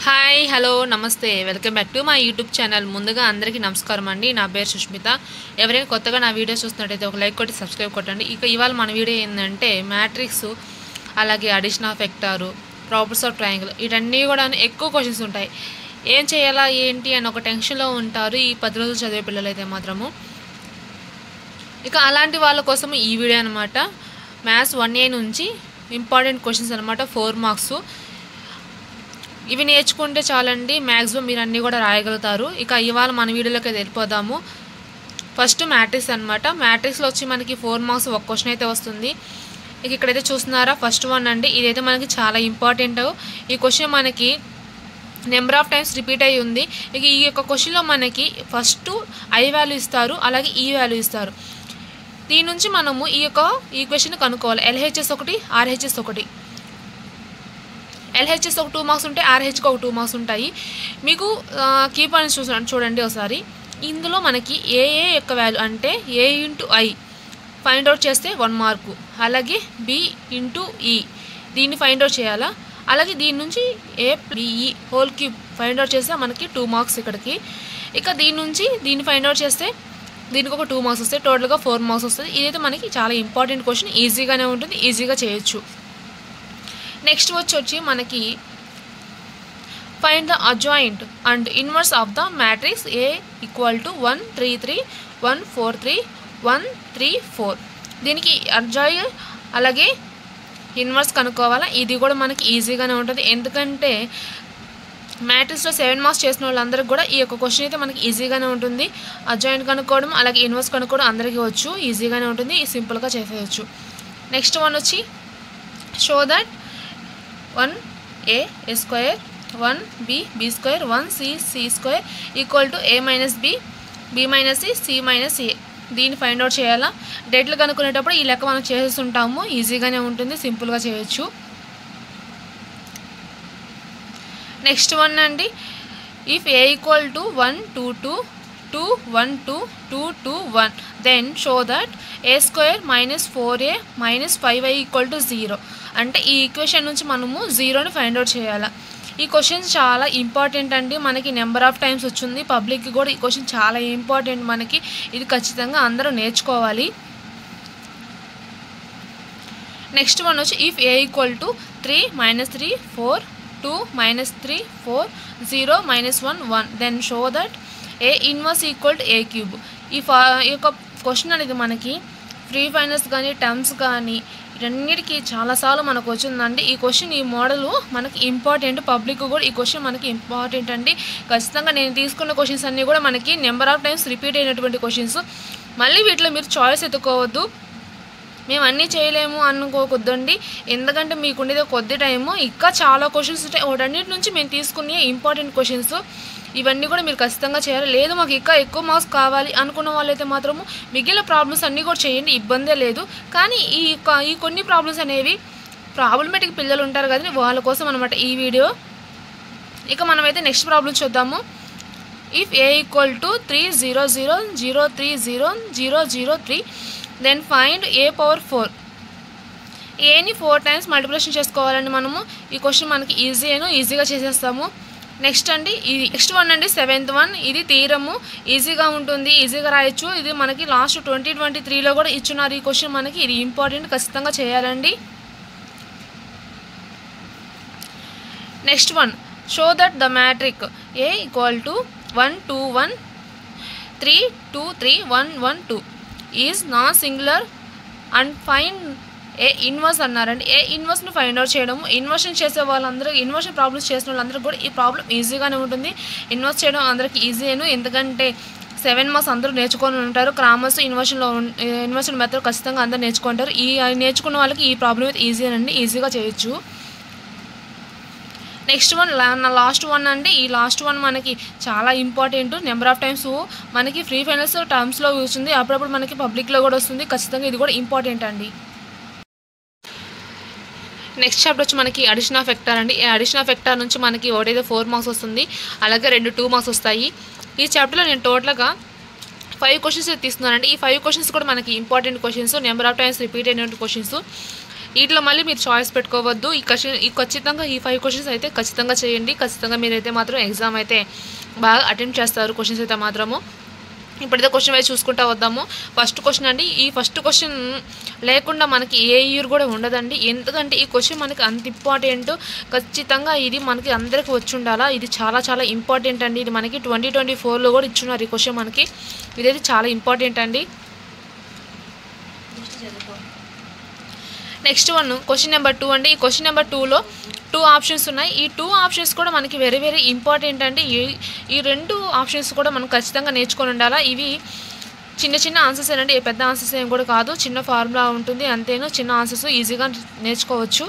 Hi hello నమస్తే welcome back to my YouTube channel. ముందుగా అందరికీ నమస్కారం అండి. నా పేరు సుష్మిత. ఎవరైనా కొత్తగా నా వీడియోస్ చూస్తున్నట్టయితే ఒక లైక్ కొట్టి సబ్స్క్రైబ్ కొట్టండి. ఇవాళ మన వీడియో ఏంటంటే మ్యాట్రిక్స్, అలాగే addition of vector, properties of triangle, వీటన్నీ కూడా ఎక్కువ క్వశ్చన్స్ ఉంటాయి. ఏం చేయాలా ఏంటి అని ఒక టెన్షన్లో ఉంటారు ఈ 10 రోజులు చదివే పిల్లలైతే మాత్రము. అలాంటి వాళ్ళ కోసం ఈ వీడియో అనమాట. మ్యాథ్స్ 1A నుంచి ఇంపార్టెంట్ క్వశ్చన్స్ అనమాట, 4 మార్క్స్. ఇవి నేర్చుకుంటే చాలండి, మ్యాక్సిమం మీరు అన్నీ కూడా రాయగలుగుతారు. ఇవాళ మన వీడియోలోకి వెళ్ళిపోదాము. ఫస్ట్ మ్యాట్రిక్స్ అనమాట. మ్యాట్రిక్స్లో వచ్చి మనకి 4 మార్క్స్ ఒక క్వశ్చన్ అయితే వస్తుంది. ఇక్కడైతే చూస్తున్నారా, ఫస్ట్ వన్ అండి. ఇదైతే మనకి చాలా ఇంపార్టెంట్. ఈ క్వశ్చన్ మనకి నెంబర్ ఆఫ్ టైమ్స్ రిపీట్ అయ్యి ఉంది. ఈ యొక్క క్వశ్చన్లో మనకి ఫస్ట్ ఐ వాల్యూ ఇస్తారు, అలాగే ఈ వాల్యూ ఇస్తారు. దీని నుంచి మనము ఈ క్వశ్చన్ కనుక్కోవాలి. LHS ఒకటి, RHS ఒకటి. LHS ఒక 2 మార్క్స్ ఉంటాయి, RHకి ఒక 2 మార్క్స్ ఉంటాయి. మీకు కీ పాయింట్స్ చూడండి ఒకసారి. ఇందులో మనకి ఏ యొక్క వాల్యూ అంటే A into I find out చేస్తే 1 మార్కు, అలాగే B ఇంటూ E దీన్ని ఫైండ్ అవుట్ చేయాలా, అలాగే దీని నుంచి ABE whole cube find out చేస్తే మనకి 2 మార్క్స్ ఇక్కడికి. దీని నుంచి దీన్ని ఫైండ్ అవుట్ చేస్తే దీనికి ఒక 2 మార్క్స్ వస్తాయి, టోటల్గా 4 మార్క్స్ వస్తుంది. ఇదైతే మనకి చాలా ఇంపార్టెంట్ క్వశ్చన్, ఈజీగానే ఉంటుంది, ఈజీగా చేయొచ్చు. నెక్స్ట్ వచ్చి మనకి find the adjoint and inverse of the matrix A equal to 1 3 3 1 4 3 1 3 4. దీనికి అడ్జాయింట్ అలాగే ఇన్వర్స్ కనుక్కోవాలా. ఇది కూడా మనకి ఈజీగానే ఉంటుంది, ఎందుకంటే మ్యాట్రిక్స్లో 7 మార్క్స్ చేసిన వాళ్ళందరికీ కూడా ఈ యొక్క క్వశ్చన్ అయితే మనకి ఈజీగానే ఉంటుంది. అడ్జాయింట్ కనుక్కోవడం అలాగే ఇన్వర్స్ కనుక్కోవడం అందరికీ వచ్చు, ఈజీగానే ఉంటుంది, సింపుల్గా చేసేయచ్చు. నెక్స్ట్ వన్ వచ్చి show that 1A square 1B B square 1C C square equal to A minus B B minus C C minus A. దీన్ని ఫైండ్ అవుట్ చేయాలా. డేట్లు కనుక్కునేటప్పుడు ఈ లెక్క మనం చేస్తుంటాము, ఈజీగానే ఉంటుంది, సింపుల్గా చేయొచ్చు. నెక్స్ట్ వన్ అండి. If A equal to 1 2 2 2 1 2 2 2 1 then show that A square minus 4A minus 5I equal to 0. అంటే ఈ ఈక్వేషన్ నుంచి మనము 0ని ఫైండ్ అవుట్ చేయాలి. ఈ క్వశ్చన్ చాలా ఇంపార్టెంట్ అండి, మనకి నెంబర్ ఆఫ్ టైమ్స్ వచ్చింది, పబ్లిక్కి కూడా ఈ క్వశ్చన్ చాలా ఇంపార్టెంట్ మనకి. ఇది ఖచ్చితంగా అందరూ నేర్చుకోవాలి. నెక్స్ట్ వన్ వచ్చి if A equal to 3 minus 3 4 2 minus 3 4 0 minus 1 1 then show that A inverse equal to A cube. ఈ యొక్క క్వశ్చన్ అనేది మనకి ఫ్రీ ఫైనాన్స్ కానీ టర్మ్స్ కానీ ఇవన్నిటికీ చాలాసార్లు మనకు వచ్చిందండి. ఈ క్వశ్చన్ ఈ మోడల్ మనకి ఇంపార్టెంట్, పబ్లిక్ కూడా ఈ క్వశ్చన్ మనకి ఇంపార్టెంట్ అండి. ఖచ్చితంగా నేను తీసుకున్న క్వశ్చన్స్ అన్నీ కూడా మనకి నెంబర్ ఆఫ్ టైమ్స్ రిపీట్ అయినటువంటి క్వశ్చన్స్. మళ్ళీ వీటిలో మీరు చాయిస్ ఎత్తుకోవద్దు, మేము అన్నీ చేయలేము అనుకోవద్దండి, ఎందుకంటే మీకు ఉండేది కొద్ది టైము. ఇంకా చాలా క్వశ్చన్స్ ఉంటాయి, వాటన్నిటి నుంచి మేము తీసుకునే ఇంపార్టెంట్ క్వశ్చన్స్ ఇవన్నీ కూడా మీరు ఖచ్చితంగా చేయాలి. లేదు మాకు ఇంకా ఎక్కువ మార్క్స్ కావాలి అనుకున్న వాళ్ళైతే మాత్రము మిగిలిన ప్రాబ్లమ్స్ అన్నీ కూడా చేయండి, ఇబ్బందే లేదు. కానీ ఈ కొన్ని ప్రాబ్లమ్స్ అనేవి ప్రాబ్లమేటిక్ పిల్లలు ఉంటారు కదా, వాళ్ళ కోసం అనమాట ఈ వీడియో. మనమైతే నెక్స్ట్ ప్రాబ్లమ్ చూద్దాము. If A equal to 3 0 0 0 3 0 0 0 3 then find A power 4. Aని 4 టైమ్స్ మల్టిప్లికేషన్ చేసుకోవాలండి మనము. ఈ క్వశ్చన్ మనకి ఈజీగా చేసేస్తాము. నెక్స్ట్ అండి, ఇది నెక్స్ట్ వన్ అండి, 7th వన్. ఇది తీరము, ఈజీగా ఉంటుంది, ఈజీగా రాయొచ్చు. ఇది మనకి లాస్ట్ 2023లో కూడా ఇచ్చున్నారు ఈ క్వశ్చన్ మనకి. ఇది ఇంపార్టెంట్, ఖచ్చితంగా చేయాలండి. Next one show that the matrix A equal to 1 2 1 3 2 3 1 1 2 is non singular and find A inverse అన్నారండి. A ఇన్వర్స్ని ఫైండ్ అవుట్ చేయడము. ఇన్వర్షన్ చేసే వాళ్ళందరూ, ఇన్వర్షన్ ప్రాబ్లమ్స్ చేసిన వాళ్ళందరూ కూడా ఈ ప్రాబ్లం ఈజీగానే ఉంటుంది. ఇన్వర్స్ చేయడం అందరికీ ఈజీను, ఎందుకంటే 7 మార్క్స్ అందరూ నేర్చుకొని ఉంటారు. క్రామర్స్ ఇన్వర్షన్ మెథడ్ ఖచ్చితంగా అందరూ నేర్చుకుంటారు. నేర్చుకున్న వాళ్ళకి ఈ ప్రాబ్లం అయితే ఈజీనండి, ఈజీగా చేయొచ్చు. నెక్స్ట్ వన్ లాస్ట్ వన్ అండి. ఈ లాస్ట్ వన్ మనకి చాలా ఇంపార్టెంట్, నెంబర్ ఆఫ్ టైమ్స్ మనకి ఫ్రీ ఫైనాన్స్ టర్మ్స్లో వస్తుంది, అప్పుడప్పుడు మనకి పబ్లిక్లో కూడా వస్తుంది. ఖచ్చితంగా ఇది కూడా ఇంపార్టెంట్ అండి. నెక్స్ట్ చాప్టర్ వచ్చి మనకి అడిషన్ ఆఫ్ వెక్టార్ అండి. ఈ అడిషన్ ఆఫ్ వెక్టార్ నుంచి మనకి ఒకటైతే 4 మార్క్స్ వస్తుంది, అలాగే 2 మార్క్స్ వస్తాయి. ఈ చాప్టర్లో నేను టోటల్గా 5 క్వశ్చన్స్ తీసుకున్నానండి. ఈ 5 క్వశ్చన్స్ కూడా మనకి important questions, number of times repeat అయినటువంటి క్వశ్చన్స్. వీటిలో మళ్ళీ మీరు చాయిస్ పెట్టుకోవద్దు. ఖచ్చితంగా ఈ 5 క్వశ్చన్స్ అయితే ఖచ్చితంగా చేయండి. ఖచ్చితంగా మీరైతే మాత్రం ఎగ్జామ్ అయితే బాగా అటెంప్ట్ చేస్తారు క్వశ్చన్స్ అయితే మాత్రము. ఇప్పుడైతే క్వశ్చన్ వైజ్ చూసుకుంటా వద్దాము. ఫస్ట్ క్వశ్చన్ అండి. ఈ ఫస్ట్ క్వశ్చన్ లేకుండా మనకి ఏ ఇయర్ కూడా ఉండదండి. ఎందుకంటే ఈ క్వశ్చన్ మనకి అంత ఇంపార్టెంట్. ఖచ్చితంగా ఇది మనకి అందరికీ వచ్చి ఉండాలా. ఇది చాలా చాలా ఇంపార్టెంట్ అండి. ఇది మనకి 2024లో కూడా ఇచ్చున్నారు ఈ క్వశ్చన్ మనకి. ఇదైతే చాలా ఇంపార్టెంట్ అండి. నెక్స్ట్ వన్ క్వశ్చన్ నెంబర్ 2 అండి. ఈ క్వశ్చన్ నెంబర్ 2లో 2 ఆప్షన్స్ ఉన్నాయి. ఈ 2 ఆప్షన్స్ కూడా మనకి వెరీ వెరీ ఇంపార్టెంట్ అండి. ఈ 2 ఆప్షన్స్ కూడా మనం ఖచ్చితంగా నేర్చుకొని ఉండాలా. ఇవి చిన్న చిన్న ఆన్సర్స్ అండి, పెద్ద ఆన్సర్స్ ఏం కూడా కాదు. చిన్న ఫార్ములా ఉంటుంది అంతేను. చిన్న ఆన్సర్స్ ఈజీగా నేర్చుకోవచ్చు.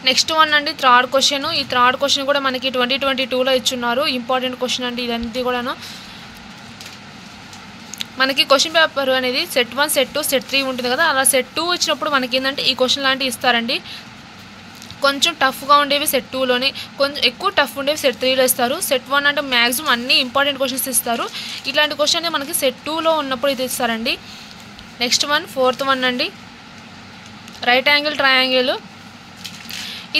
నెక్స్ట్ వన్ అండి థర్డ్ క్వశ్చన్. ఈ థర్డ్ క్వశ్చన్ కూడా మనకి 2022లో ఇచ్చున్నారు. ఇంపార్టెంట్ క్వశ్చన్ అండి ఇదంతా కూడాను. మనకి క్వశ్చన్ పేపర్ అనేది సెట్ 1 సెట్ 2 సెట్ 3 ఉంటుంది కదా. అలా సెట్ 2 వచ్చినప్పుడు మనకి ఏంటంటే ఈ క్వశ్చన్ లాంటివి ఇస్తారండి. కొంచెం టఫ్గా ఉండేవి సెట్ 2లోనే, కొంచెం ఎక్కువ టఫ్ ఉండేవి సెట్ 3లో ఇస్తారు. సెట్ 1 అంటే మ్యాక్సిమం అన్ని ఇంపార్టెంట్ క్వశ్చన్స్ ఇస్తారు. ఇట్లాంటి క్వశ్చన్ మనకి సెట్ 2లో ఉన్నప్పుడు ఇది ఇస్తారండి. నెక్స్ట్ వన్ ఫోర్త్ వన్ అండి. Right angle triangle.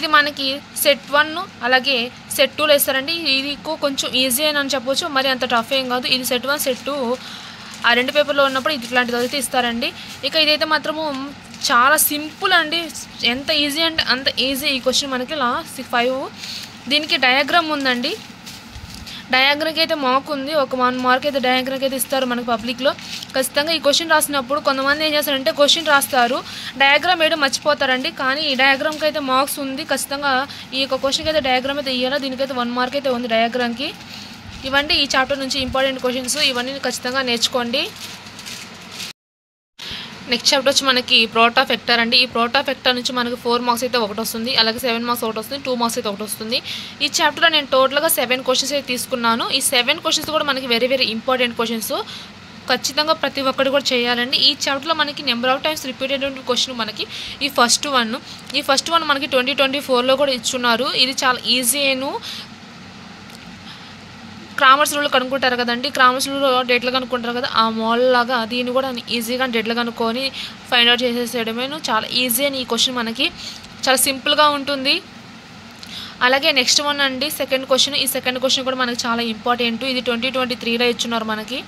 ఇది మనకి సెట్ 1 అలాగే సెట్ 2లో ఇస్తారండి. ఇది కొంచెం ఈజీ అని చెప్పవచ్చు, మరి అంత టఫ్ ఏం కాదు. ఇది సెట్ 1 సెట్ 2 ఆ 2 పేపర్లో ఉన్నప్పుడు ఇట్లాంటిది అయితే ఇస్తారండి. ఇక ఇదైతే మాత్రము చాలా సింపుల్ అండి. ఎంత ఈజీ అంటే అంత ఈజీ ఈ క్వశ్చన్ మనకి లాస్ట్ 5. దీనికి డయాగ్రామ్ ఉందండి. డయాగ్రామ్కి అయితే మార్క్ ఉంది. ఒక 1 మార్క్ అయితే డయాగ్రామ్కి అయితే ఇస్తారు మనకి పబ్లిక్లో. ఖచ్చితంగా ఈ క్వశ్చన్ రాసినప్పుడు కొంతమంది ఏం చేస్తారంటే క్వశ్చన్ రాస్తారు, డయాగ్రామ్ వేయడం మర్చిపోతారండి. కానీ ఈ డయాగ్రామ్కి అయితే మార్క్స్ ఉంది. ఖచ్చితంగా ఈ యొక్క క్వశ్చన్కి అయితే డయాగ్రామ్ అయితే ఇవ్వాలా. దీనికైతే 1 మార్క్ అయితే ఉంది డయాగ్రామ్కి. ఇవన్నీ ఈ చాప్టర్ నుంచి ఇంపార్టెంట్ క్వశ్చన్స్. ఇవన్నీ ఖచ్చితంగా నేర్చుకోండి. నెక్స్ట్ చాప్టర్ వచ్చి మనకి ప్రోడక్ట్ ఆఫ్ వెక్టర్ అండి. ఈ ప్రోడక్ట్ ఆఫ్ వెక్టర్ నుంచి మనకి 4 మార్క్స్ అయితే ఒకటి వస్తుంది, అలాగే 7 మార్క్స్ ఒకటి వస్తుంది, 2 మార్క్స్ అయితే ఒకటి వస్తుంది. ఈ చాప్టర్లో నేను టోటల్గా 7 క్వశ్చన్స్ అయితే తీసుకున్నాను. ఈ 7 క్వశ్చన్స్ కూడా మనకి వెరీ వెరీ ఇంపార్టెంట్ క్వశ్చన్స్. ఖచ్చితంగా ప్రతి ఒక్కటి కూడా చేయాలండి. ఈ చాప్టర్లో మనకి నెంబర్ ఆఫ్ టైమ్స్ రిపీట్ అయినటువంటి క్వశ్చన్ మనకి ఈ ఫస్ట్ వన్ మనకి 2024లో కూడా ఇచ్చున్నారు. ఇది చాలా ఈజీ అయిను. క్రామర్స్ రూల్ కనుక్కుంటారు కదండి. క్రామర్స్ రూల్ డేట్లు కనుక్కుంటారు కదా, ఆ మోడల్ లాగా దీన్ని కూడా ఈజీగా డేట్లు కనుక్కొని ఫైండ్ అవుట్ చేసేసేయడమేను. చాలా ఈజీ అని ఈ క్వశ్చన్ మనకి చాలా సింపుల్గా ఉంటుంది. అలాగే నెక్స్ట్ వన్ అండి సెకండ్ క్వశ్చన్. ఈ సెకండ్ క్వశ్చన్ కూడా మనకి చాలా ఇంపార్టెంట్. ఇది 2023లో ఇచ్చున్నారు మనకి.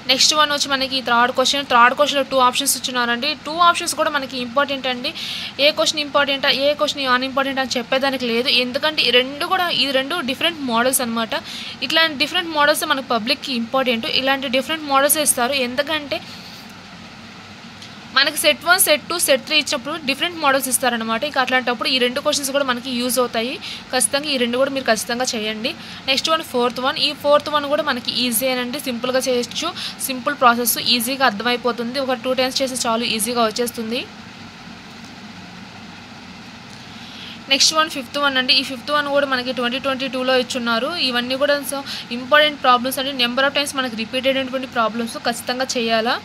నెక్స్ట్ వన్ వచ్చి మనకి థర్డ్ క్వశ్చన్లో 2 ఆప్షన్స్ ఇచ్చున్నారండి. 2 ఆప్షన్స్ కూడా మనకి ఇంపార్టెంట్ అండి. ఏ క్వశ్చన్ ఇంపార్టెంటా ఏ క్వశ్చన్ అన్ఇంపార్టెంట్ అని చెప్పేదానికి లేదు. ఎందుకంటే ఈ రెండు డిఫరెంట్ మోడల్స్ అనమాట. ఇట్లాంటి డిఫరెంట్ మోడల్స్ మనకి పబ్లిక్కి ఇంపార్టెంట్. ఇలాంటి డిఫరెంట్ మోడల్స్ ఇస్తారు. ఎందుకంటే మనకి సెట్ 1 సెట్ 2 సెట్ 3 ఇచ్చినప్పుడు డిఫరెంట్ మోడల్స్ ఇస్తారనమాట. ఇక అట్లాంటప్పుడు ఈ 2 క్వశ్చన్స్ కూడా మనకి యూజ్ అవుతాయి. ఖచ్చితంగా ఈ 2 కూడా మీరు ఖచ్చితంగా చేయండి. Next one fourth one. ఈ ఫోర్త్ వన్ కూడా మనకి ఈజీ అనండి. సింపుల్గా చేయొచ్చు. సింపుల్ ప్రాసెస్, ఈజీగా అర్థమైపోతుంది. ఒక 2 టైమ్స్ చేస్తే చాలు ఈజీగా వచ్చేస్తుంది. నెక్స్ట్ వన్ ఫిఫ్త్ వన్ అండి. ఈ ఫిఫ్త్ వన్ కూడా మనకి 2022లో ఇచ్చున్నారు. ఇవన్నీ కూడా ఇంపార్టెంట్ ప్రాబ్లమ్స్ అండి. నెంబర్ ఆఫ్ టైమ్స్ మనకి రిపీట్ అయినటువంటి ప్రాబ్లమ్స్ ఖచ్చితంగా చేయాలా.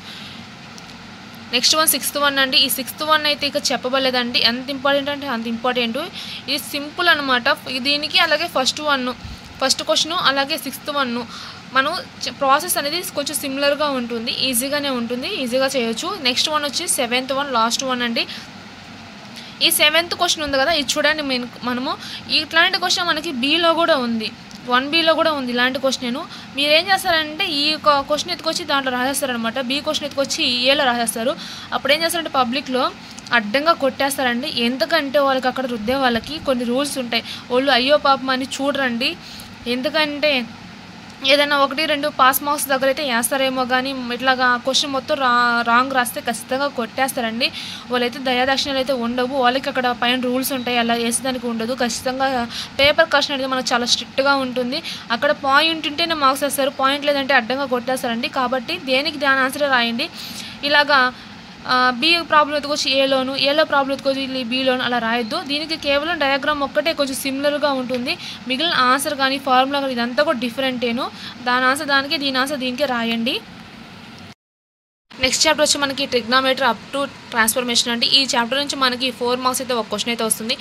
నెక్స్ట్ వన్ సిక్స్త్ వన్ అండి. ఈ సిక్స్త్ వన్ అయితే ఇక చెప్పబడలేదండి. ఎంత ఇంపార్టెంట్ అంటే అంత ఇంపార్టెంట్. ఇది సింపుల్ అనమాట. దీనికి అలాగే ఫస్ట్ క్వశ్చన్ అలాగే సిక్స్త్ వన్ మనం ప్రాసెస్ అనేది కొంచెం సిమిలర్గా ఉంటుంది. ఈజీగానే ఉంటుంది, ఈజీగా చేయొచ్చు. నెక్స్ట్ వన్ వచ్చి సెవెంత్ వన్, లాస్ట్ వన్ అండి. ఈ సెవెంత్ క్వశ్చన్ ఉంది కదా, ఇది చూడండి. మనము ఇట్లాంటి క్వశ్చన్ మనకి బీలో కూడా ఉంది, 1Bలో కూడా ఉంది ఇలాంటి క్వశ్చన్. మీరు ఏం చేస్తారంటే ఈ క్వశ్చన్ ఎత్తుకొచ్చి దాంట్లో రాసేస్తారనమాట. బీ క్వశ్చన్ ఎత్తుకొచ్చి ఏలో రాసేస్తారు. అప్పుడు ఏం చేస్తారంటే పబ్లిక్లో అడ్డంగా కొట్టేస్తారండి. ఎందుకంటే వాళ్ళకి అక్కడ రుద్దే వాళ్ళకి కొన్ని రూల్స్ ఉంటాయి. వాళ్ళు అయ్యో పాపం అని చూడరండి. ఎందుకంటే ఏదైనా 1-2 పాస్ మార్క్స్ దగ్గర అయితే వేస్తారేమో, కానీ ఇట్లాగా క్వశ్చన్ మొత్తం రాంగ్ రాస్తే ఖచ్చితంగా కొట్టేస్తారండి. వాళ్ళైతే దయాదాక్షిణ్యాలు అయితే ఉండవు. వాళ్ళకి అక్కడ పైన రూల్స్ ఉంటాయి, అలా వేసేదానికి ఉండదు. ఖచ్చితంగా పేపర్ క్వశ్చన్ అనేది మనకు చాలా స్ట్రిక్ట్గా ఉంటుంది. అక్కడ పాయింట్ ఉంటేనే మార్క్స్ వేస్తారు, పాయింట్ లేదంటే అడ్డంగా కొట్టేస్తారండి. కాబట్టి దేనికి దాని ఆన్సర్ రాయండి. ఇలాగా బీ ప్రాబ్లం ఎత్తుకొచ్చి ఏలో ప్రాబ్లం ఎత్తుకొచ్చి బీలోను అలా రాయొద్దు. దీనికి కేవలం డయాగ్రామ్ ఒక్కటే కొంచెం సిమిలర్గా ఉంటుంది. మిగిలిన ఆన్సర్ కానీ ఫార్ములా కానీ ఇదంతా కూడా డిఫరెంటేను. దాని ఆన్సర్ దానికి, దీని ఆన్సర్ దీనికే రాయండి. నెక్స్ట్ చాప్టర్ వచ్చి మనకి ట్రిగ్నామెట్రీ అప్ టు ట్రాన్స్ఫర్మేషన్ అండి. ఈ చాప్టర్ నుంచి మనకి 4 మార్క్స్ అయితే ఒక క్వశ్చన్ అయితే వస్తుంది.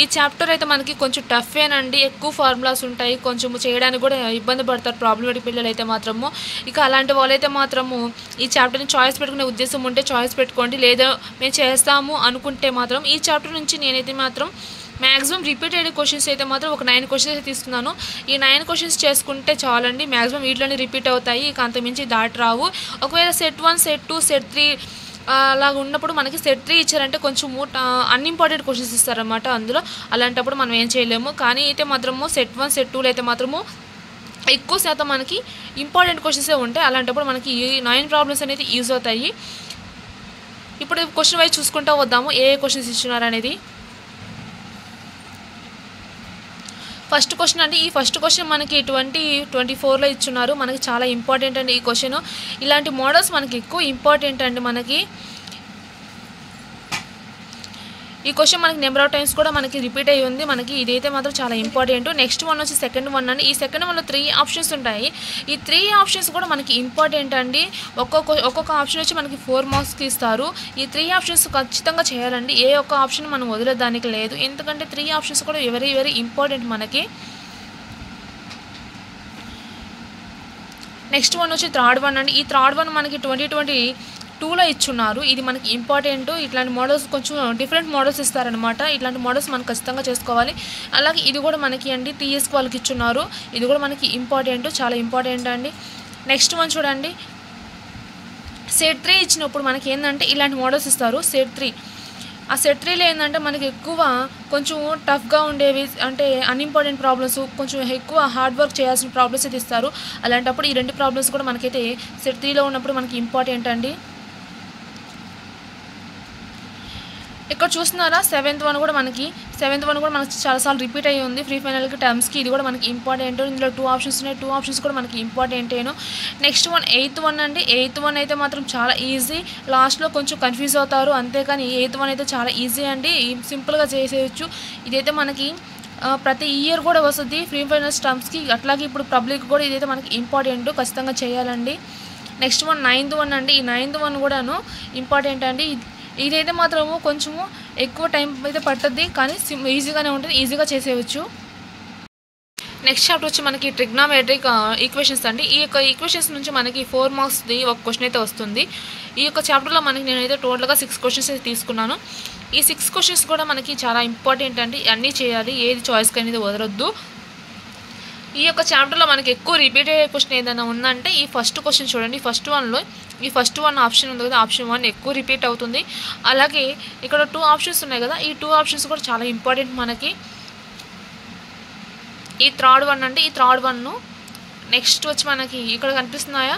ఈ చాప్టర్ అయితే మనకి కొంచెం టఫేనండి, ఎక్కువ ఫార్ములాస్ ఉంటాయి, కొంచెం చేయడానికి కూడా ఇబ్బంది పడతారు ప్రాబ్లమేటిక్ పిల్లలు అయితే మాత్రము. ఇక అలాంటి వాళ్ళైతే మాత్రము ఈ చాప్టర్ని చాయిస్ పెట్టుకునే ఉద్దేశం ఉంటే చాయిస్ పెట్టుకోండి, లేదా మేము చేస్తాము అనుకుంటే మాత్రం ఈ చాప్టర్ నుంచి నేనైతే మాత్రం మ్యాక్సిమం రిపీటెడ్ క్వశ్చన్స్ అయితే మాత్రం ఒక 9 క్వశ్చన్స్ అయితే తీసుకున్నాను. ఈ 9 క్వశ్చన్స్ చేసుకుంటే చాలండి, మ్యాక్సిమం వీటిలోనే రిపీట్ అవుతాయి, ఇక అంతమించి దాటి రావు. ఒకవేళ సెట్ 1 సెట్ 2 సెట్ 3 అలాగ ఉన్నప్పుడు మనకి సెట్ 3 ఇచ్చారంటే కొంచెం అన్ఇంపార్టెంట్ క్వశ్చన్స్ ఇస్తారన్నమాట అందులో. అలాంటప్పుడు మనం ఏం చేయలేము. కానీ అయితే మాత్రము సెట్ 1 సెట్ 2లో అయితే మాత్రము ఎక్కువ శాతం మనకి ఇంపార్టెంట్ క్వశ్చన్సే ఉంటాయి. అలాంటప్పుడు మనకి ఈ 9 ప్రాబ్లమ్స్ అనేది యూజ్ అవుతాయి. ఇప్పుడు క్వశ్చన్ వైజ్ చూసుకుంటూ వద్దాము ఏ క్వశ్చన్స్ ఇచ్చినారు అనేది. ఫస్ట్ క్వశ్చన్ అండి. ఈ ఫస్ట్ క్వశ్చన్ మనకి 2024లో ఇచ్చున్నారు. మనకి చాలా ఇంపార్టెంట్ అండి ఈ క్వశ్చన్. ఇలాంటి మోడల్స్ మనకి ఎక్కువ ఇంపార్టెంట్ అండి. మనకి ఈ క్వశ్చన్ మనకి నెంబర్ ఆఫ్ టైమ్స్ కూడా మనకి రిపీట్ అయ్యి ఉంది. మనకి ఇదైతే మాత్రం చాలా ఇంపార్టెంట్. నెక్స్ట్ వన్ వచ్చి సెకండ్ వన్ అండి. ఈ సెకండ్ వన్లో 3 ఆప్షన్స్ ఉంటాయి. ఈ 3 ఆప్షన్స్ కూడా మనకి ఇంపార్టెంట్ అండి. ఒక్కొక్క ఆప్షన్ వచ్చి మనకి 4 మార్క్స్కి ఇస్తారు. ఈ 3 ఆప్షన్స్ ఖచ్చితంగా చేయాలండి. ఏ ఒక్క ఆప్షన్ మనం వదిలేదానికి లేదు, ఎందుకంటే 3 ఆప్షన్స్ కూడా వెరీ వెరీ ఇంపార్టెంట్ మనకి. నెక్స్ట్ వన్ వచ్చి థర్డ్ వన్ అండి. ఈ థర్డ్ వన్ మనకి 2022లో ఇచ్చున్నారు. ఇది మనకి ఇంపార్టెంట్. ఇట్లాంటి మోడల్స్ కొంచెం డిఫరెంట్ మోడల్స్ ఇస్తారనమాట. ఇట్లాంటి మోడల్స్ మనం ఖచ్చితంగా చేసుకోవాలి. అలాగే ఇది కూడా మనకి అండి టీఎస్కి వాళ్ళకి ఇచ్చున్నారు. ఇది కూడా మనకి ఇంపార్టెంట్, చాలా ఇంపార్టెంట్ అండి. నెక్స్ట్ వన్ చూడండి, సెట్ 3 ఇచ్చినప్పుడు మనకి ఏంటంటే ఇలాంటి మోడల్స్ ఇస్తారు. సెట్ 3 ఆ సెట్ 3లో ఏంటంటే మనకి ఎక్కువ కొంచెం టఫ్గా ఉండేవి, అంటే అన్ఇంపార్టెంట్ ప్రాబ్లమ్స్, కొంచెం ఎక్కువ హార్డ్ వర్క్ చేయాల్సిన ప్రాబ్లమ్స్ అయితే ఇస్తారు. అలాంటప్పుడు ఈ 2 ప్రాబ్లమ్స్ కూడా మనకైతే సెట్ 3లో ఉన్నప్పుడు మనకి ఇంపార్టెంట్ అండి. ఇక్కడ చూస్తున్నారా సెవెంత్ వన్ కూడా మనకి చాలాసార్లు రిపీట్ అయ్యి ఉంది. ఫ్రీ ఫైనల్కి టర్మ్స్కి ఇది కూడా మనకి ఇంపార్టెంట్. ఇందులో 2 ఆప్షన్స్ ఉన్నాయి. 2 ఆప్షన్స్ కూడా మనకి ఇంపార్టెంటేను. నెక్స్ట్ వన్ ఎయిత్ వన్ అండి. ఎయిత్ వన్ అయితే మాత్రం చాలా ఈజీ, లాస్ట్లో కొంచెం కన్ఫ్యూజ్ అవుతారు అంతేకాని ఎయిత్ వన్ అయితే చాలా ఈజీ అండి, సింపుల్గా చేసేయచ్చు. ఇదైతే మనకి ప్రతి ఇయర్ కూడా వస్తుంది ఫ్రీ ఫైనల్స్ టర్మ్స్కి. అట్లాగే ఇప్పుడు పబ్లిక్ కూడా ఇదైతే మనకి ఇంపార్టెంట్, ఖచ్చితంగా చేయాలండి. నెక్స్ట్ వన్ 9th వన్ అండి. ఈ 9th వన్ కూడాను ఇంపార్టెంట్ అండి. ఇదైతే మాత్రము కొంచెము ఎక్కువ టైం అయితే పడుతుంది, కానీ ఈజీగానే ఉంటుంది, ఈజీగా చేసేయచ్చు. నెక్స్ట్ చాప్టర్ వచ్చి మనకి ట్రిగ్నామెట్రిక్ ఈక్వేషన్స్ అండి. ఈ యొక్క ఈక్వేషన్స్ నుంచి మనకి 4 మార్క్స్ది ఒక క్వశ్చన్ అయితే వస్తుంది. ఈ యొక్క చాప్టర్లో మనకి నేనైతే టోటల్గా 6 క్వశ్చన్స్ అయితే తీసుకున్నాను. ఈ 6 క్వశ్చన్స్ కూడా మనకి చాలా ఇంపార్టెంట్ అండి, అన్నీ చేయాలి, ఏది చాయిస్కి అనేది వదలొద్దు. ఈ యొక్క చాప్టర్లో మనకి ఎక్కువ రిపీట్ అయ్యే క్వశ్చన్ ఏదైనా ఉందంటే ఈ ఫస్ట్ క్వశ్చన్ చూడండి. ఈ ఫస్ట్ వన్ ఆప్షన్ ఉంది కదా, ఆప్షన్ 1 ఎక్కువ రిపీట్ అవుతుంది. అలాగే ఇక్కడ 2 ఆప్షన్స్ ఉన్నాయి కదా, ఈ 2 ఆప్షన్స్ కూడా చాలా ఇంపార్టెంట్ మనకి. ఈ థర్డ్ వన్ అంటే ఈ థర్డ్ వన్. నెక్స్ట్ వచ్చి మనకి ఇక్కడ కనిపిస్తున్నాయా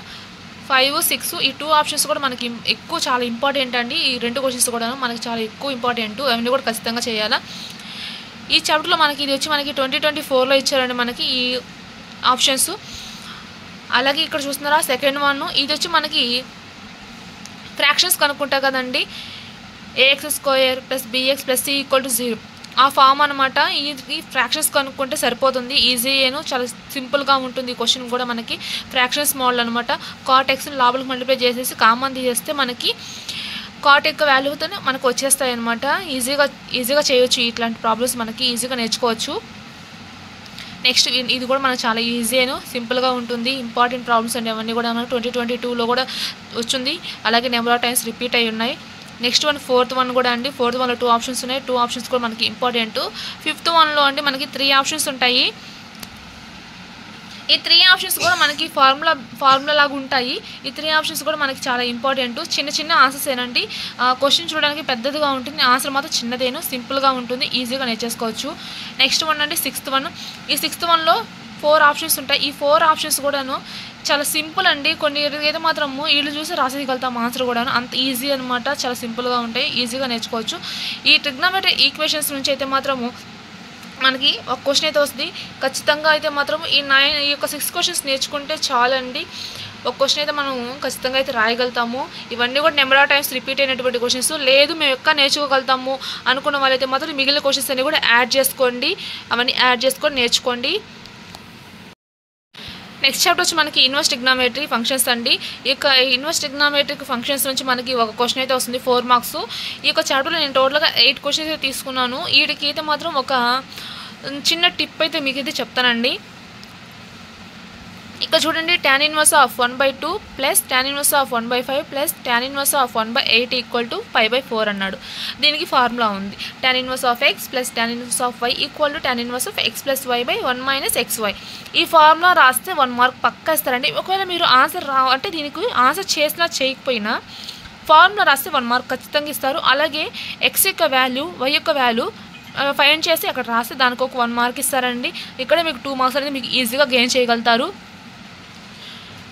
5, 6 ఈ 2 ఆప్షన్స్ కూడా మనకి ఎక్కువ చాలా ఇంపార్టెంట్ అండి. ఈ 2 క్వశ్చన్స్ కూడా మనకి చాలా ఎక్కువ ఇంపార్టెంట్, అవన్నీ కూడా ఖచ్చితంగా చేయాలా. ఈ చాప్టర్లో మనకి ఇది వచ్చి మనకి 2024లో ఇచ్చారండి మనకి ఈ ఆప్షన్స్. అలాగే ఇక్కడ చూస్తున్నారా సెకండ్ వన్, ఇది వచ్చి మనకి ఫ్రాక్షన్స్ కనుక్కుంటా కదండి, ax² + bx + c = 0 ఆ ఫామ్ అనమాట. ఈ ఫ్రాక్షన్స్ కనుక్కుంటే సరిపోతుంది, ఈజీయేను, చాలా సింపుల్గా ఉంటుంది. ఈ క్వశ్చన్ కూడా మనకి ఫ్రాక్షన్స్ మోడల్ అనమాట. cot x లోపలికి మల్టిప్లై చేసేసి కామన్ తీసేస్తే మనకి cot యొక్క వాల్యూతోనే మనకు వచ్చేస్తాయి అనమాట. ఈజీగా చేయొచ్చు. ఇట్లాంటి ప్రాబ్లమ్స్ మనకి ఈజీగా నేర్చుకోవచ్చు. నెక్స్ట్ ఇది కూడా మనకు చాలా ఈజీను, సింపుల్గా ఉంటుంది. ఇంపార్టెంట్ ప్రాబ్లమ్స్ అండి అవన్నీ కూడా మనకు 2022లో కూడా వచ్చింది. అలాగే నెంబర్ ఆఫ్ టైమ్స్ రిపీట్ అయ్యి ఉన్నాయి. నెక్స్ట్ వన్ ఫోర్త్ వన్ కూడా అండి. ఫోర్త్ వన్లో 2 ఆప్షన్స్ ఉన్నాయి. 2 ఆప్షన్స్ కూడా మనకి ఇంపార్టెంట్. ఫిఫ్త్ వన్లో అండి మనకి 3 ఆప్షన్స్ ఉంటాయి. ఈ 3 ఆప్షన్స్ కూడా మనకి ఫార్ములా లాగా ఉంటాయి. ఈ 3 ఆప్షన్స్ కూడా మనకి చాలా ఇంపార్టెంట్. చిన్న ఆన్సర్స్ ఏనండి. క్వశ్చన్ చూడడానికి పెద్దదిగా ఉంటుంది, ఆన్సర్ మాత్రం చిన్నదేను, సింపుల్గా ఉంటుంది, ఈజీగా నేర్చేసుకోవచ్చు. నెక్స్ట్ వన్ అండి 6th వన్. ఈ 6th వన్లో 4 ఆప్షన్స్ ఉంటాయి. ఈ 4 ఆప్షన్స్ కూడాను చాలా సింపుల్ అండి. కొన్ని అయితే మాత్రము వీళ్ళు చూసి రాసేయగలుగుతాం ఆన్సర్ కూడాను, అంత ఈజీ అనమాట. చాలా సింపుల్గా ఉంటాయి, ఈజీగా నేర్చుకోవచ్చు. ఈ ట్రిగ్నామెట్రిక్ ఈక్వేషన్స్ నుంచి అయితే మాత్రము మనకి ఒక క్వశ్చన్ అయితే వస్తుంది ఖచ్చితంగా. అయితే మాత్రం ఈ 6 క్వశ్చన్స్ నేర్చుకుంటే చాలండి, ఒక క్వశ్చన్ అయితే మనం ఖచ్చితంగా అయితే రాయగలుగుతాము. ఇవన్నీ కూడా నెంబర్ ఆఫ్ టైమ్స్ రిపీట్ అయినటువంటి క్వశ్చన్స్. లేదు మేము ఎక్కడ నేర్చుకోగలుగుతాము అనుకున్న వాళ్ళైతే మాత్రం మిగిలిన క్వశ్చన్స్ అన్ని కూడా యాడ్ చేసుకోండి, అవన్నీ యాడ్ చేసుకొని నేర్చుకోండి. నెక్స్ట్ చాప్టర్ వచ్చి మనకి ఇన్వర్స్ ట్రిగ్నోమెట్రీ ఫంక్షన్స్ అండి. ఈ యొక్క ఇన్వర్స్ ట్రిగ్నోమెట్రిక్ ఫంక్షన్స్ నుంచి మనకి ఒక క్వశ్చన్ అయితే వస్తుంది 4 మార్క్స్. ఈ యొక్క చాప్టర్లో నేను టోటల్గా 8 క్వశ్చన్స్ అయితే తీసుకున్నాను. వీటికి అయితే మాత్రం ఒక చిన్న టిప్ అయితే మీకైతే చెప్తానండి. ఇక్కడ చూడండి, tan inverse of 1/2 plus tan inverse of 1/5 plus tan inverse of 1/8 equal to 5/4 అన్నాడు. దీనికి ఫార్ములా ఉంది. tan inverse of x plus tan inverse of y equal to tan inverse of x plus y by 1 minus xy. ఈ formula రాస్తే 1 mark పక్కా ఇస్తారండి. ఒకవేళ మీరు answer అంటే దీనికి ఆన్సర్ చేసినా చేయకపోయినా ఫార్ములా రాస్తే 1 మార్క్ ఖచ్చితంగా ఇస్తారు. అలాగే x యొక్క వాల్యూ y యొక్క వాల్యూ ఫైండ్ చేసి అక్కడ రాస్తే దానికి ఒక 1 మార్క్ ఇస్తారండి. ఇక్కడ మీకు 2 మార్క్స్ అనేది మీకు ఈజీగా గెయిన్ చేయగలుగుతారు.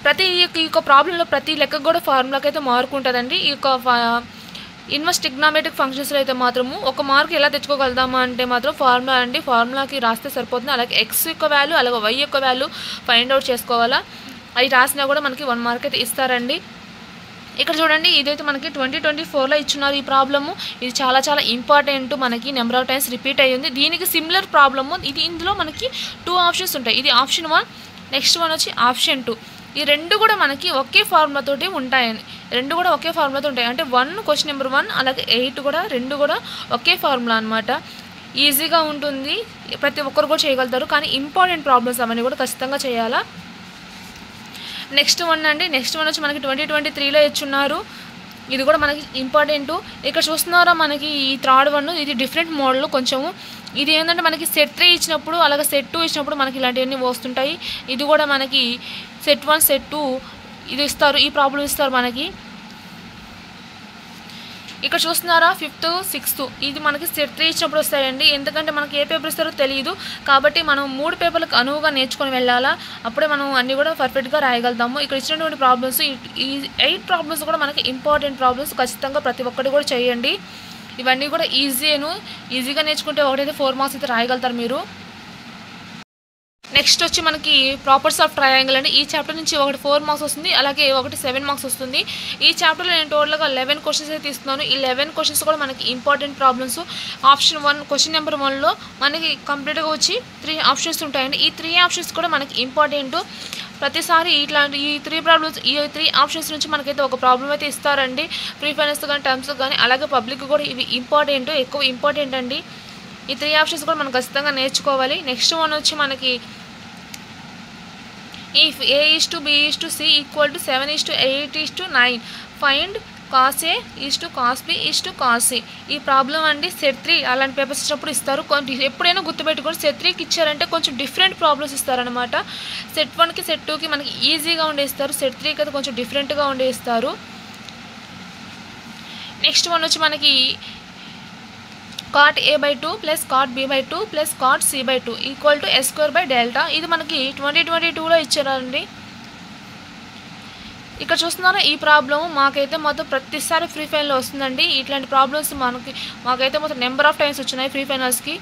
ప్రతి ఈ యొక్క ప్రాబ్లంలో ప్రతి లెక్కకు కూడా ఫార్ములాకి అయితే మార్క్ ఉంటుందండి. ఈ యొక్క ఇన్వర్స్ ట్రిగ్నోమెట్రిక్ ఫంక్షన్స్లో అయితే మాత్రము ఒక మార్క్ ఎలా తెచ్చుకోగలుగుతామా అంటే మాత్రం ఫార్ములా అండి. ఫార్ములాకి రాస్తే సరిపోతుంది. అలాగే ఎక్స్ యొక్క వాల్యూ అలాగే వై యొక్క వాల్యూ ఫైండ్ అవుట్ చేసుకోవాలా. అవి రాసినా కూడా మనకి 1 మార్క్ అయితే ఇస్తారండి. ఇక్కడ చూడండి, ఇదైతే మనకి 2024లో ఇచ్చున్నారు ఈ ప్రాబ్లము. ఇది చాలా చాలా ఇంపార్టెంట్, మనకి నెంబర్ ఆఫ్ టైమ్స్ రిపీట్ అయ్యింది. దీనికి సిమిలర్ ప్రాబ్లము ఇందులో మనకి 2 ఆప్షన్స్ ఉంటాయి. ఇది ఆప్షన్ 1, నెక్స్ట్ వన్ వచ్చి ఆప్షన్ 2. ఈ రెండు కూడా మనకి ఒకే ఫార్ములాతోటి ఉంటాయని, రెండు కూడా ఒకే ఫార్ములాతో ఉంటాయి. అంటే క్వశ్చన్ నెంబర్ 1 అలాగే 8 కూడా రెండు కూడా ఒకే ఫార్ములా అనమాట. ఈజీగా ఉంటుంది, ప్రతి ఒక్కరు కూడా చేయగలుగుతారు. కానీ ఇంపార్టెంట్ ప్రాబ్లమ్స్ అవన్నీ కూడా ఖచ్చితంగా చేయాలా. నెక్స్ట్ వన్ అండి, నెక్స్ట్ వన్ వచ్చి మనకి 2023లో ఇచ్చున్నారు. ఇది కూడా మనకి ఇంపార్టెంట్. ఇక్కడ చూస్తున్నారా మనకి ఈ థర్డ్ వన్, ఇది డిఫరెంట్ మోడల్ కొంచెము. ఇది ఏంటంటే మనకి సెట్ 3 ఇచ్చినప్పుడు అలాగే సెట్ 2 ఇచ్చినప్పుడు మనకి ఇలాంటివన్నీ వస్తుంటాయి. ఇది కూడా మనకి సెట్ 1 సెట్ 2 ఇది ఇస్తారు, ఈ ప్రాబ్లం ఇస్తారు మనకి. ఇక్కడ చూస్తున్నారా 5th 6th ఇది మనకి సెట్ 3 ఇచ్చినప్పుడు వస్తాయండి. ఎందుకంటే మనకి ఏ పేపర్ ఇస్తారో తెలియదు కాబట్టి మనం 3 పేపర్లకు అనువుగా నేర్చుకొని వెళ్ళాలా. అప్పుడే మనం అన్నీ కూడా పర్ఫెక్ట్గా రాయగలుగుతాము. ఇక్కడ ఇచ్చినటువంటి ప్రాబ్లమ్స్ ఈ 8 ప్రాబ్లమ్స్ కూడా మనకి ఇంపార్టెంట్ ప్రాబ్లమ్స్. ఖచ్చితంగా ప్రతి ఒక్కటి కూడా చేయండి. ఇవన్నీ కూడా ఈజీగా నేర్చుకుంటే ఒకటైతే 4 మార్క్స్ అయితే రాయగలుగుతారు మీరు. నెక్స్ట్ వచ్చి మనకి ప్రాపర్టీస్ ఆఫ్ ట్రయాంగిల్ అండి. ఈ చాప్టర్ నుంచి ఒకటి 4 మార్క్స్ వస్తుంది, అలాగే ఒకటి 7 మార్క్స్ వస్తుంది. ఈ చాప్టర్లో నేను టోటల్గా 11 క్వశ్చన్స్ అయితే తీస్తున్నాను. ఈ 11 క్వశ్చన్స్ కూడా మనకి important problems. Option 1 question number 1లో మనకి కంప్లీట్గా వచ్చి 3 ఆప్షన్స్ ఉంటాయండి. ఈ 3 ఆప్షన్స్ కూడా మనకి ఇంపార్టెంట్. ప్రతిసారి ఇట్లాంటి ఈ 3 ఆప్షన్స్ నుంచి మనకైతే ఒక ప్రాబ్లం అయితే ఇస్తారండి. ప్రీ ఫైనాన్స్ కానీ టర్మ్స్ కానీ అలాగే పబ్లిక్ కూడా ఇవి ఎక్కువ ఇంపార్టెంట్ అండి. ఈ 3 ఆప్షన్స్ కూడా మనం ఖచ్చితంగా నేర్చుకోవాలి. నెక్స్ట్ వన్ వచ్చి మనకి if a is to b is to c equal to 7 is to 8 is to 9 find cos a is to cos b is to cos c. ఈ ప్రాబ్లం అండి సెట్ 3 అలాంటి పేపర్స్ ఇచ్చినప్పుడు ఇస్తారు. ఎప్పుడైనా గుర్తుపెట్టుకోండి, సెట్ 3కి ఇచ్చారంటే కొంచెం డిఫరెంట్ ప్రాబ్లమ్స్ ఇస్తారనమాట. సెట్ 1కి సెట్ 2కి మనకి ఈజీగా ఉండే ఇస్తారు, సెట్ 3కి అయితే కొంచెం డిఫరెంట్గా ఉండే ఇస్తారు. నెక్స్ట్ వన్ వచ్చి మనకి cot a/2 plus cot b/2 plus cot c/2 equal to s²/డెల్టా. ఇది మనకి 2022లో ఇచ్చారండి. ఇక్కడ చూస్తున్నారా ఈ ప్రాబ్లం మాకైతే మొత్తం ప్రతిసారి ఫ్రీ ఫైనల్లో వస్తుందండి. ఇట్లాంటి ప్రాబ్లమ్స్ మాకైతే మొత్తం నెంబర్ ఆఫ్ టైమ్స్ వచ్చినాయి ఫ్రీ ఫైనల్స్కి.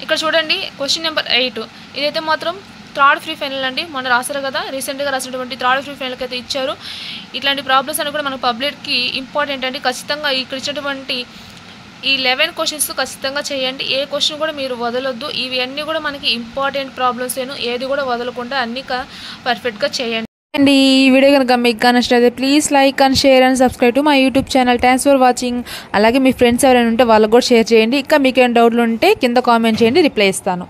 ఇక్కడ చూడండి క్వశ్చన్ నెంబర్ 8 ఇదైతే మాత్రం థర్డ్ ఫ్రీ ఫైనల్ అండి. మొన్న రాశారు కదా, రీసెంట్గా రాసినటువంటి థర్డ్ ఫ్రీ ఫైనల్కి అయితే ఇచ్చారు. ఇట్లాంటి ప్రాబ్లమ్స్ అని కూడా మన పబ్లిక్కి ఇంపార్టెంట్ అండి. ఖచ్చితంగా ఇక్కడ ఇచ్చినటువంటి ఈ 11 క్వశ్చన్స్ ఖచ్చితంగా చేయండి. ఏ క్వశ్చన్ కూడా మీరు వదలొద్దు. ఇవి అన్నీ కూడా మనకి ఇంపార్టెంట్ ప్రాబ్లమ్స్ ఏది కూడా వదలకుండా అన్నీ పర్ఫెక్ట్గా చేయండి. అండ్ ఈ వీడియో కనుక మీకు నచ్చితే please like and share and subscribe to my YouTube channel. Thanks for watching. అలాగే మీ ఫ్రెండ్స్ ఎవరైనా ఉంటే వాళ్ళకు కూడా షేర్ చేయండి. ఇంకా మీకు ఏమైనా డౌట్లు ఉంటే కింద కామెంట్ చేయండి, రిప్లై ఇస్తాను.